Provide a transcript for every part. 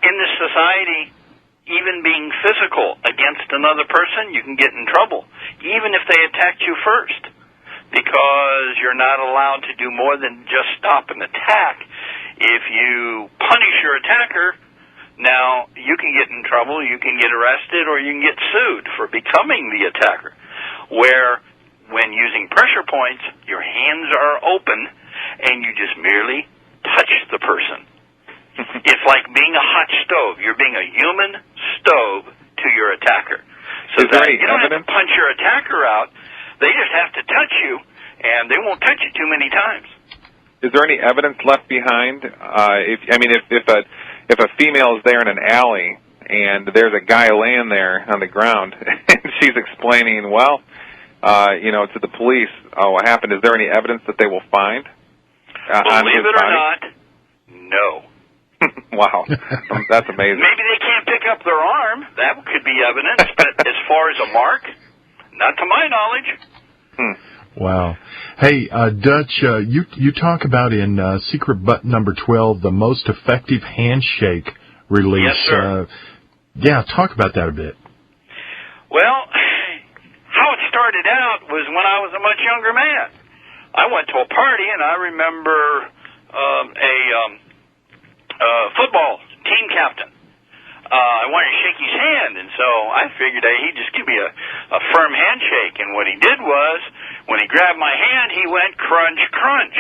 in this society, even being physical against another person, you can get in trouble, even if they attacked you first, because you're not allowed to do more than just stop an attack. If you punish your attacker, now you can get in trouble, you can get arrested, or you can get sued for becoming the attacker, where when using pressure points, your hands are open and you just merely touch the person. It's like being a hot stove. You're being a human stove to your attacker. So that you don't have to punch your attacker out. They just have to touch you, and they won't touch you too many times. Is there any evidence left behind? If a female is there in an alley and there's a guy laying there on the ground and she's explaining, to the police, what happened, is there any evidence that they will find? Believe it or not, no. Wow, that's amazing. Maybe they can't pick up their arm. That could be evidence. But as far as a mark, not to my knowledge. Wow. Hey, Dutch, you talk about in Secret Button number 12, the most effective handshake release. Yes, sir. Talk about that a bit. Well, how it started out was when I was a much younger man. I went to a party, and I remember a football team captain. I wanted to shake his hand, and so I figured he'd just give me a firm handshake. And what he did was, when he grabbed my hand, he went crunch, crunch.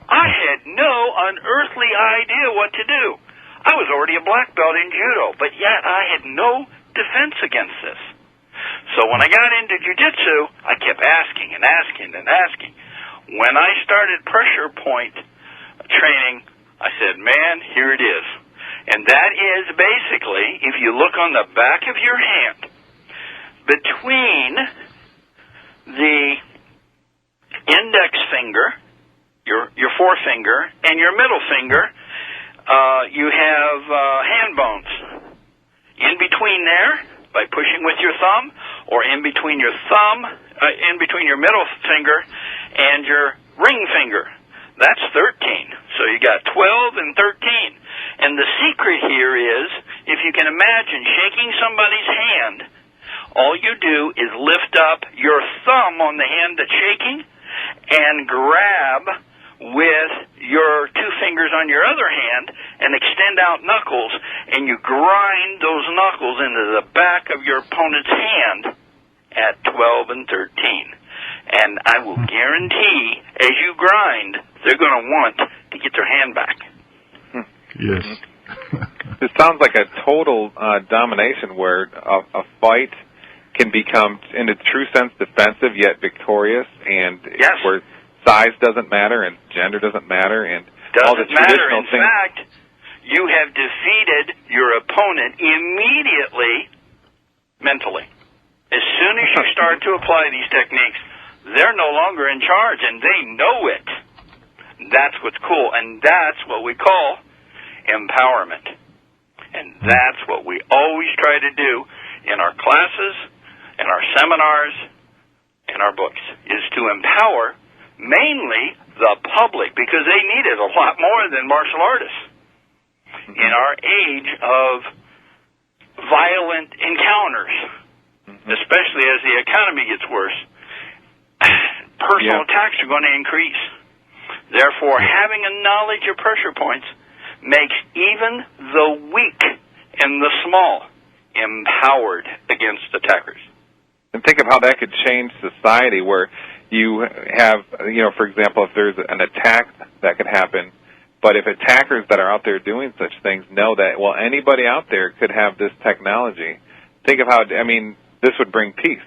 I had no unearthly idea what to do. I was already a black belt in judo, but yet I had no defense against this. So when I got into jiu-jitsu, I kept asking and asking and asking. When I started pressure point training, I said, man, here it is. And that is basically, if you look on the back of your hand, between the index finger, your forefinger, and your middle finger, you have hand bones. In between there, by pushing with your thumb, or in between your in between your middle finger and your ring finger. That's 13. So you got 12 and 13. And the secret here is, if you can imagine shaking somebody's hand, all you do is lift up your thumb on the hand that's shaking and grab with your two fingers on your other hand and extend out knuckles, and you grind those knuckles into the back of your opponent's hand at 12 and 13. And I will guarantee, as you grind, they're going to want to get their hand back. Yes. It sounds like a total domination where a fight can become, in a true sense, defensive yet victorious, and yes, where size doesn't matter and gender doesn't matter, and all the doesn't matter. traditional In things. fact, you have defeated your opponent immediately mentally. As soon as you start to apply these techniques, they're no longer in charge, and they know it. That's what's cool, and that's what we call empowerment. And that's what we always try to do in our classes, in our seminars, in our books, is to empower mainly the public, because they need it a lot more than martial artists. In our age of violent encounters, especially as the economy gets worse, personal attacks are going to increase. Therefore, having a knowledge of pressure points makes even the weak and the small empowered against attackers. And think of how that could change society, where you have, for example, if there's an attack that could happen, but if attackers that are out there doing such things know that, well, anybody out there could have this technology, think of how, this would bring peace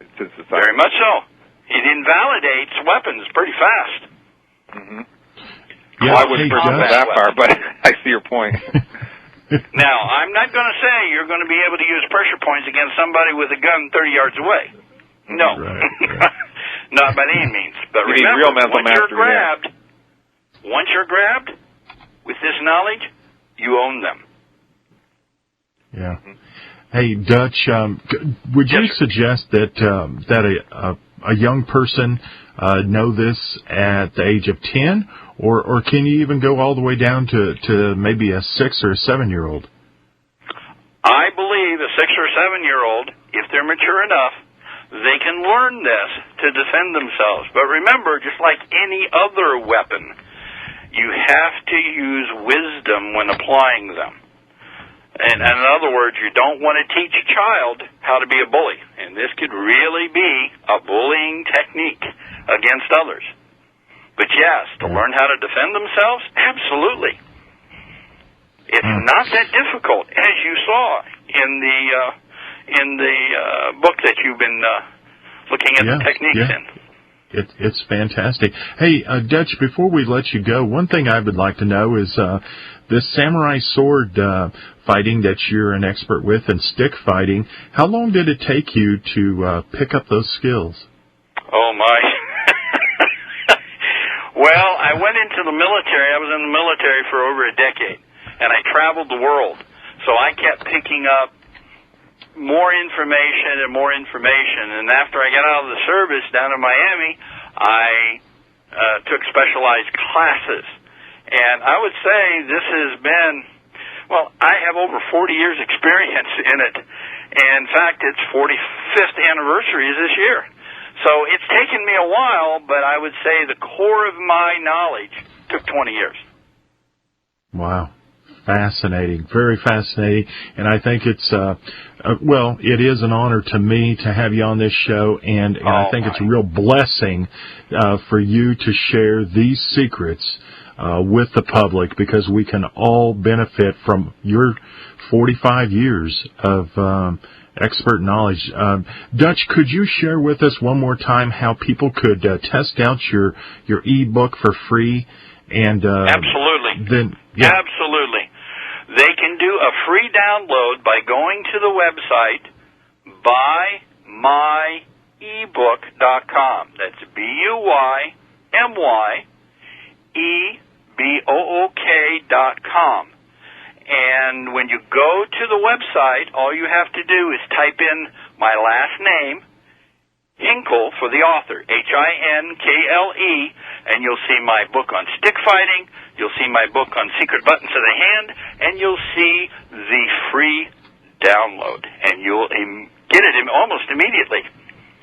to society. Very much so. It invalidates weapons pretty fast. Mm-hmm. Yeah, I wouldn't pursue that far, but I see your point. Now, I'm not going to say you're going to be able to use pressure points against somebody with a gun 30 yards away. No. Right. Not by any means. But you remember, need real mental mastery, once you're grabbed with this knowledge, you own them. Yeah. Hey, Dutch, would you suggest that a young person know this at the age of 10, or can you even go all the way down to maybe a 6 or a 7-year-old? I believe a 6 or 7-year-old, if they're mature enough, they can learn this to defend themselves. But remember, just like any other weapon, you have to use wisdom when applying them. And in other words, you don't want to teach a child how to be a bully. And this could really be a bullying technique against others. But yes, to learn how to defend themselves, absolutely. It's not that difficult, as you saw in the book that you've been looking at the techniques in. It's fantastic. Hey, Dutch, before we let you go, one thing I would like to know is this samurai sword fighting that you're an expert with and stick fighting, how long did it take you to pick up those skills? Oh, my. Well, I went into the military. I was in the military for over a decade, and I traveled the world. So I kept picking up more information and more information. And after I got out of the service down in Miami, I took specialized classes. And I would say this has been, well, I have over 40 years experience in it. And in fact, its 45th anniversary is this year. So it's taken me a while, but I would say the core of my knowledge took 20 years. Wow. Fascinating. Very fascinating. And I think it's, well, it is an honor to me to have you on this show, and I think it's a real blessing for you to share these secrets with the public, because we can all benefit from your 45 years of expert knowledge. Dutch, could you share with us one more time how people could test out your e-book for free? And absolutely. Then, absolutely. They can do a free download by going to the website buymyebook.com. That's BUYMYEBOOK.com. And when you go to the website, all you have to do is type in my last name, Hinkle for the author, Hinkle, and you'll see my book on stick fighting, you'll see my book on secret buttons of the hand, and you'll see the free download. And you'll get it almost immediately.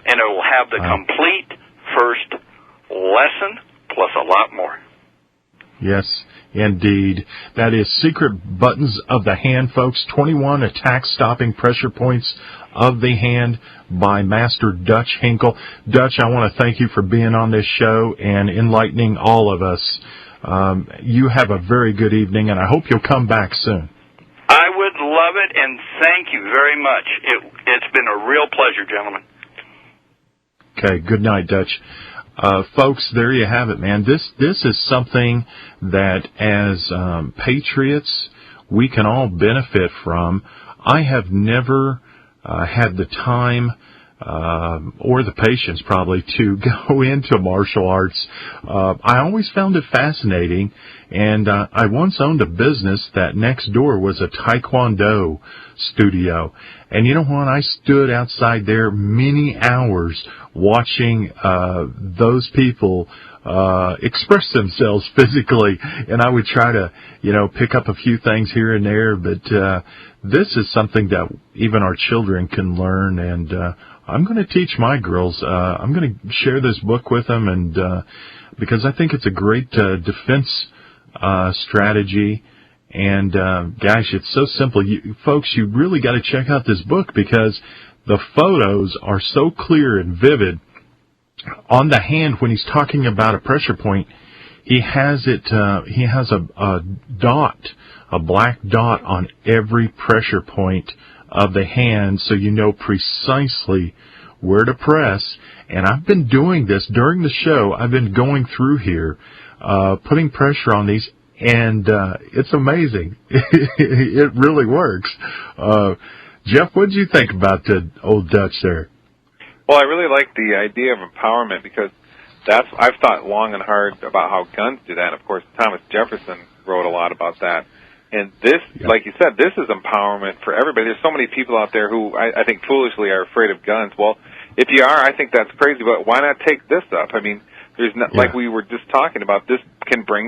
And it will have the complete first lesson plus a lot more. Yes, indeed. That is Secret Buttons of the Hand, folks. 21 attack-stopping pressure points of the hand by Master Dutch Hinkle. Dutch, I want to thank you for being on this show and enlightening all of us. You have a very good evening, and I hope you'll come back soon. I would love it, and thank you very much. It's been a real pleasure, gentlemen. Okay, good night, Dutch. Folks, there you have it, man. This is something that as patriots we can all benefit from. I have never had the time or the patience probably to go into martial arts. I always found it fascinating, and I once owned a business that next door was a Taekwondo studio. And you know what? I stood outside there many hours watching those people express themselves physically, and I would try to, pick up a few things here and there, but this is something that even our children can learn, and I'm going to teach my girls. I'm going to share this book with them, and because I think it's a great defense strategy. And gosh, it's so simple. Folks, you really got to check out this book because the photos are so clear and vivid. On the hand, when he's talking about a pressure point, he has it. He has a dot, a black dot on every pressure point of the hand, so you know precisely where to press. And I've been doing this during the show. I've been going through here, putting pressure on these. And it's amazing. It really works. Jeff, what did you think about the old Dutch there? Well, I really like the idea of empowerment because I've thought long and hard about how guns do that. Of course, Thomas Jefferson wrote a lot about that. And this, like you said, this is empowerment for everybody. There's so many people out there who I think foolishly are afraid of guns. Well, if you are, I think that's crazy, but why not take this up? I mean, There's not, Yeah. like we were just talking about, this can bring